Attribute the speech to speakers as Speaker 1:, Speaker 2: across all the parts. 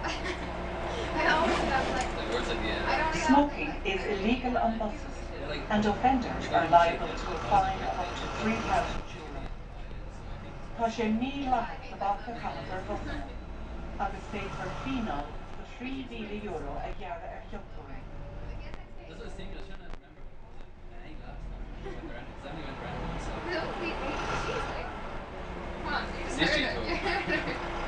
Speaker 1: I always have like
Speaker 2: words like the
Speaker 1: I don't have
Speaker 3: Smoking is illegal on buses, and offenders are liable to a fine of up to €3,000. Tá sé míleach na bhacha chamas ar bhusanna, agus féidir fíneál go €3,000 a ghearradh ar cheochtúirí.
Speaker 2: That's what I was thinking. I was trying to remember. Was it an egg last time? Or went around? Because I only went around once. So.
Speaker 1: Don't leave me. She's like, come on, you just
Speaker 2: Yes,
Speaker 1: heard
Speaker 2: you
Speaker 1: it.
Speaker 2: told.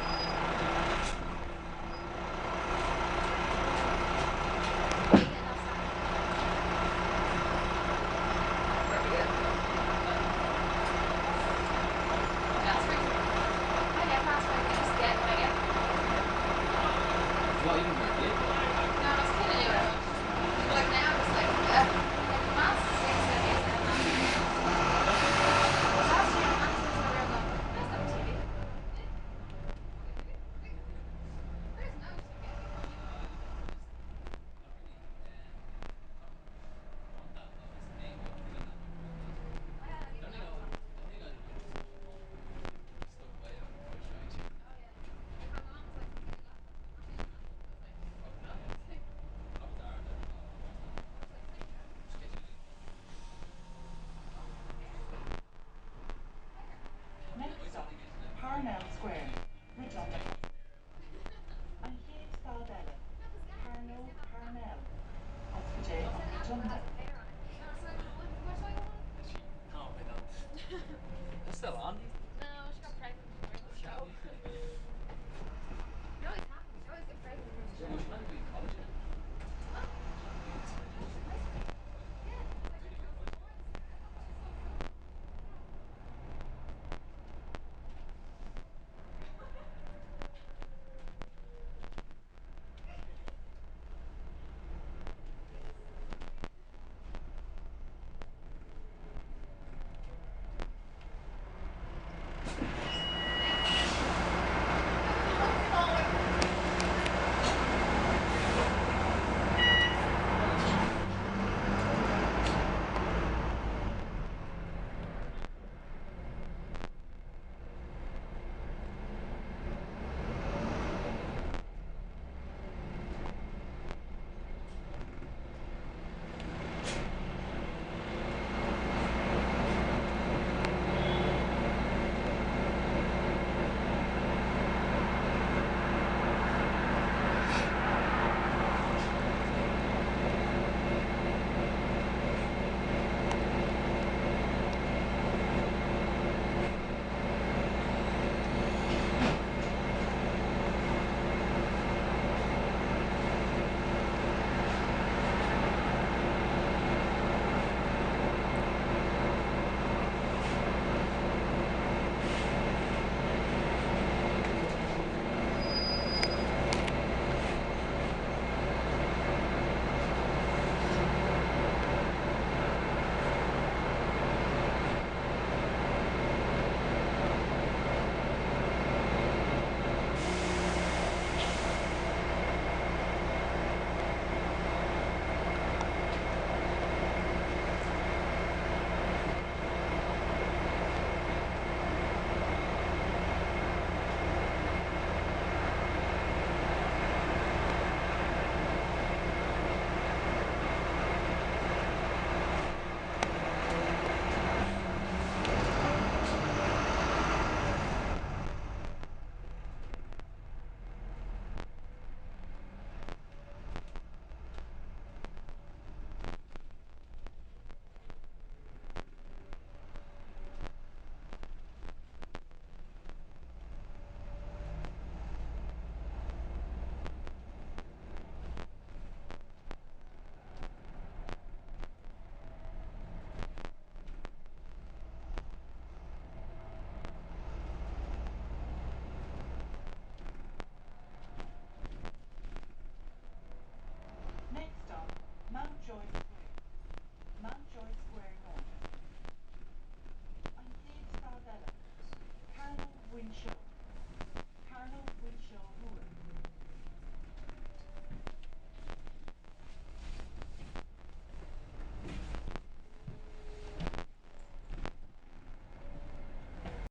Speaker 2: What even were you?
Speaker 3: Next stop, Parnell Square.